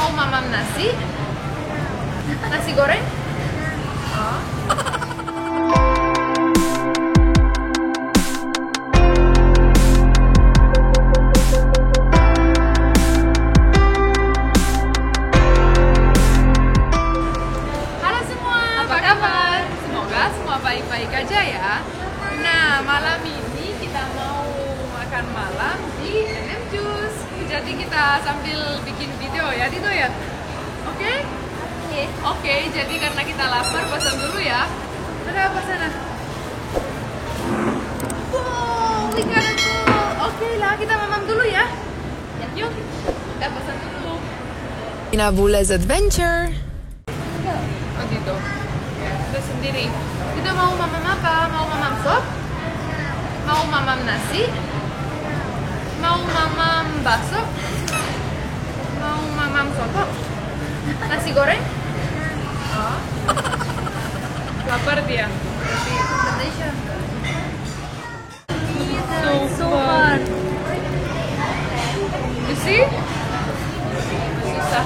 Mau mamam nasi? Nasi goreng? Oh. Halo semua, apa kabar? Semoga semua baik-baik aja ya. Nah, malam ini kita mau makan malam di NM Juice. Jadi kita sambil bikin video ya, Dito ya? Oke? Oke, jadi karena kita lapar, pesan dulu ya. Ada apa sana? Wow, ikan itu. Oke lah, kita mamam dulu ya. Yuk, kita pesan dulu. Nabula's Adventure. Oh gitu. Kita sendiri. Kita mau mamam apa? Mau mamam sop? Mau mamam nasi? Mau mamam bakso? Mau mamam soto? Nasi goreng? Oh. Lapar dia. Indonesia. So far. You see? Susah.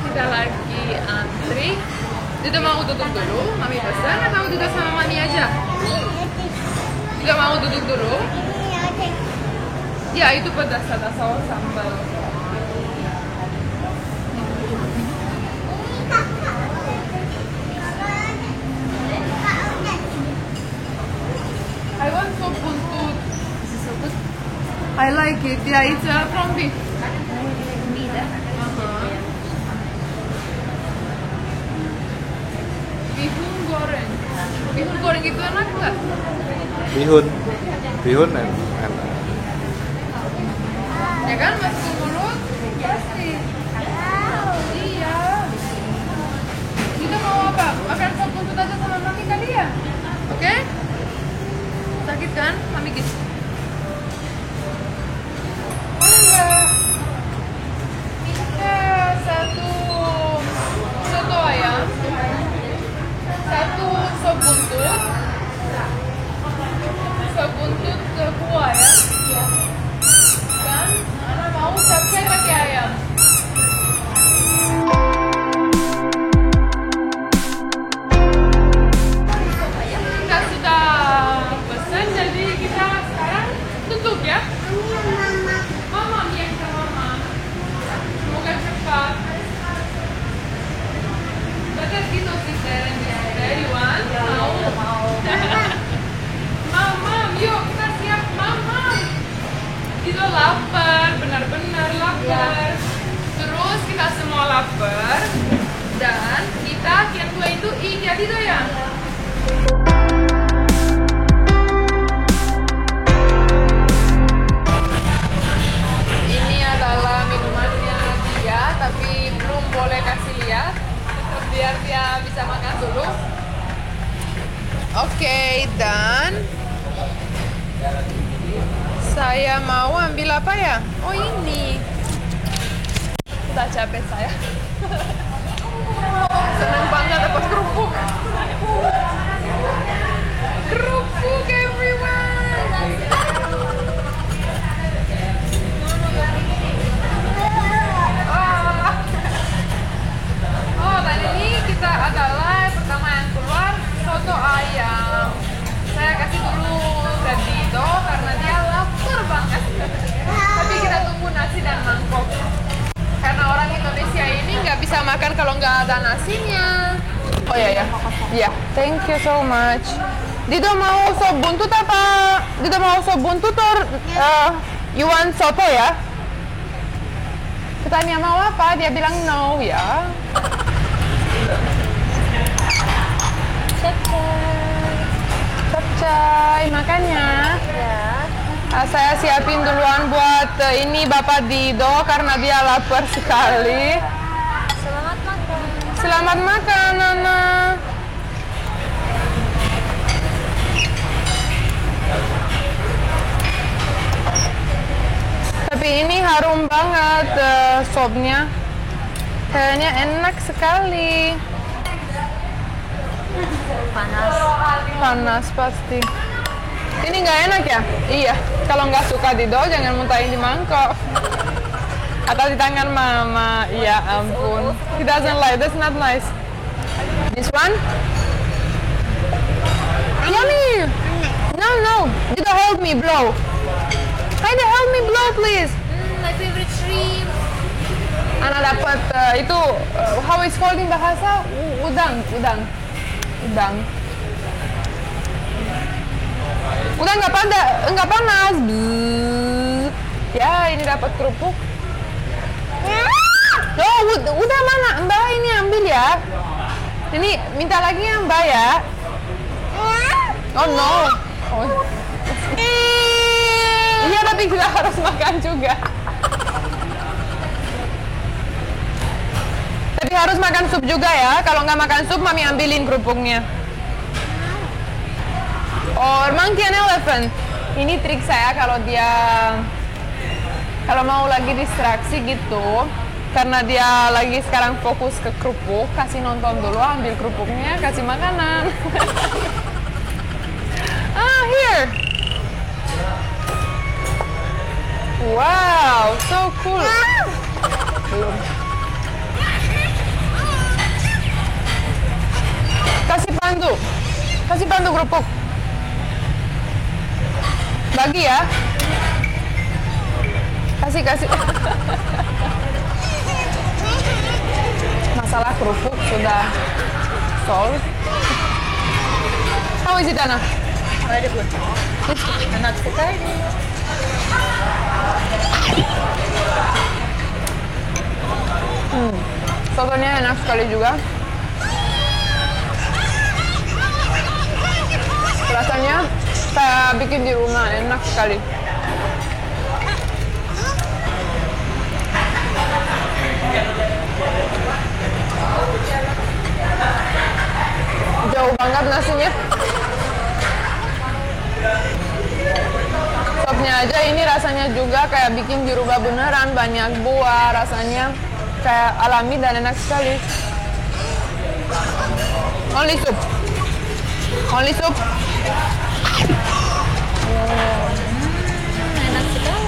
Kita lagi antri. Tidak mau duduk dulu, mami pesan atau duduk sama mami aja? Tidak mau duduk dulu? Ya itu pedas, ada saus sambal. I want sop buntut. This is so good. I like it. Yeah, it's from beef. Bihun goreng. Bihun goreng itu enak nggak? Bihun enak. Ya kan, masuk ke mulut? Pasti. Iya. Kita mau apa? Makan sop buntut aja sama mami kali ya? Oke? Sakit kan? Mami gitu. Enggak. Minta satu soto ayam, satu sop buntut kuah ya, dan Ana mau capcay pakai ayam. Kita sudah pesan, jadi kita sekarang tutup ya. Mama, ya kita mama. Semoga cepat. Betul gitu sih, dari one mau. Mama, yuk kita siap mama. Kita lapar, benar-benar lapar. Terus kita semua lapar dan kita yang dua itu iya Dito ya. Ini adalah minumannya dia, tapi belum boleh kasih lihat biar dia bisa makan dulu. Oke, dan saya mau ambil apa ya? Oh ini. Udah capek saya. Senang banget dapat kerupuk. Kerupuk everyone. Oh, dan ini kita adalah pertama yang keluar soto ayam. Saya kasih dulu ke Dito karena dia lapar banget. Tapi kita tunggu nasi dan mangkok. Karena orang Indonesia ini nggak bisa makan kalau nggak ada nasinya. Oh ya ya. Iya, thank you so much. Dito mau sop buntut apa? Dito mau sop buntut or you want soto ya? Kita mau apa? Dia bilang no ya. Capcay, makannya. Ya. Saya siapin duluan buat ini Bapak Dito karena dia lapar sekali. Selamat makan. Selamat makan, Nana. Tapi ini harum banget sopnya. Kayaknya enak sekali. Panas pasti. Ini nggak enak ya? Iya. Kalau nggak suka Dito, jangan muntahin di mangkok. Atau di tangan mama. Ya ampun. He doesn't like. That's not nice. This one? Yummy. No, no. Did help me blow. Can you help me blow, please? My favorite shrimp. Ana dapat itu how is called in bahasa udang. Udang nggak panas. Bzzz. Ya ini dapat kerupuk. Oh udah mana Mbak ini ambil ya. Ini minta lagi ya Mbak ya. Oh no. Oh. Iya tapi kita harus makan juga. Tapi harus makan sup juga ya. Kalau nggak makan sup, mami ambilin kerupuknya. Or monkey and elephant. Ini trik saya kalau mau lagi distraksi gitu. Karena dia lagi sekarang fokus ke kerupuk, kasih nonton dulu, ambil kerupuknya, kasih makanan. Here. Wow, so cool. Belum. Kasih bantu kerupuk. Bagi ya. Kasih. Masalah kerupuk sudah solve. How is it, Anna? Very good. Enak sekali. Sotonya enak sekali juga. Rasanya saya bikin di rumah, enak sekali. Jauh banget nasinya. Sopnya aja ini rasanya juga kayak bikin di rumah beneran, banyak buah, rasanya kayak alami dan enak sekali. Only soup. Enak sekali.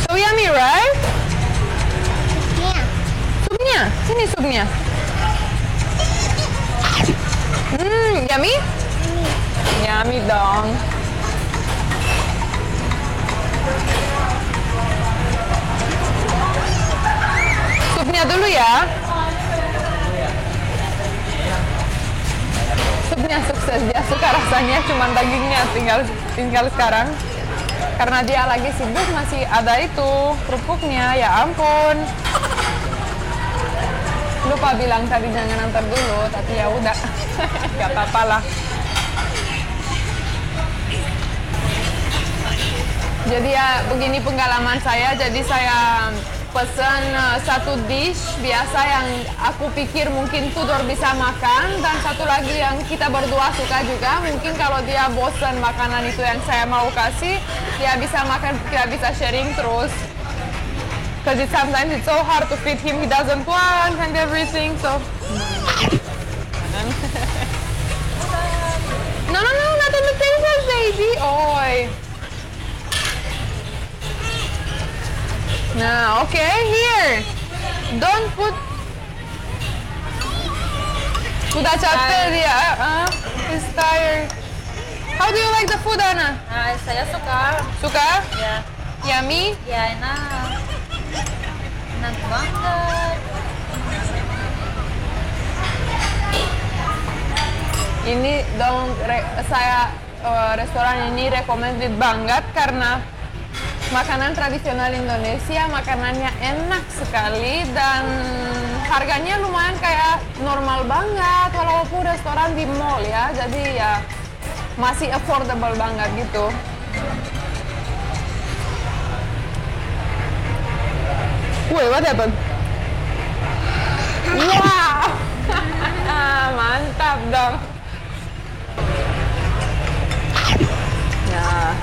So yummy, right? Yeah. Supnya, sini supnya. Yummy? Yummy dong. Supnya dulu ya. Supnya sukses, dia suka rasanya, cuman dagingnya tinggal sekarang. Karena dia lagi sibuk masih ada itu kerupuknya, ya ampun. Lupa bilang tadi jangan antar dulu, tapi ya udah, nggak apa-apa lah. Jadi ya begini pengalaman saya, jadi saya pesan satu dish biasa yang aku pikir mungkin Tudor bisa makan, dan satu lagi yang kita berdua suka juga. Mungkin kalau dia bosan makanan itu yang saya mau kasih, dia bisa makan, kita bisa sharing terus. Because sometimes it's so hard to feed him, he doesn't want and everything, so. No, not on the table, baby. Oi. Nah, okay, here. Don't put. Sudah capek dia. He's tired. How do you like the food, Anna? Saya suka. Suka? Ya. Yummy? Ya enak. Enak banget. Ini saya restoran ini recommended banget karena makanan tradisional Indonesia, makanannya enak sekali dan harganya lumayan kayak normal banget walaupun restoran di mall ya, jadi ya masih affordable banget gitu. Wait, what happened? Wow, mantap dong. Nah,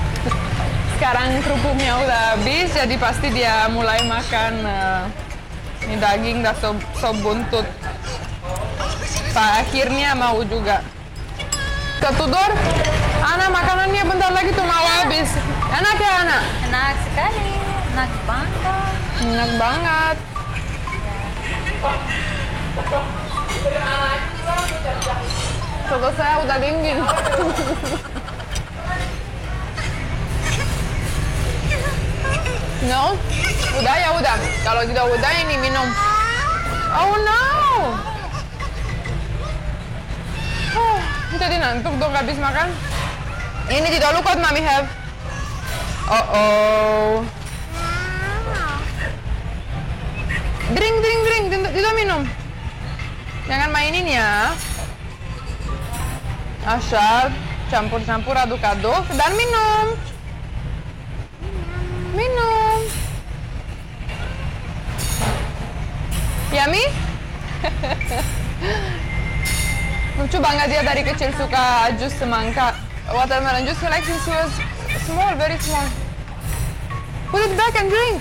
sekarang kerupuknya udah habis, jadi pasti dia mulai makan ini daging dah sop buntut. Pak akhirnya mau juga. Ke Tudor, Ana makanannya bentar sekali. Enak banget. Enak banget. Soto saya udah dingin. No? Udah ya udah. Kalau tidak udah ini minum. Oh no. Jadi ngantuk dong habis makan. Ini tidak lupa mami have. Oh. Drink. Tidak minum. Jangan mainin ya. Asal campur-campur aduk-aduk dan minum. Minum. Yummy? Lucu banget dia dari kecil suka jus semangka. Watermelon juice he likes since he was small, very small. Put it back and drink.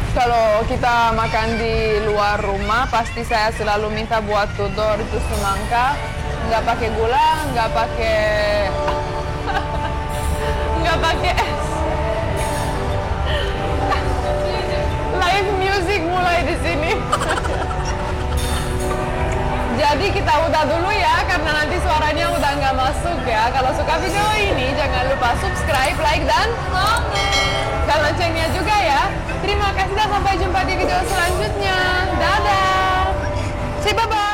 Kalau kita makan di luar rumah, pasti saya selalu minta buat Tudor jus semangka. Nggak pakai gula, nggak pakai es. Live music mulai di sini. Jadi kita udah dulu ya, karena nanti suaranya udah nggak masuk ya. Kalau suka video ini, jangan lupa subscribe, like, dan komen. Dan loncengnya juga ya. Terima kasih dan sampai jumpa di video selanjutnya. Dadah. Say bye-bye.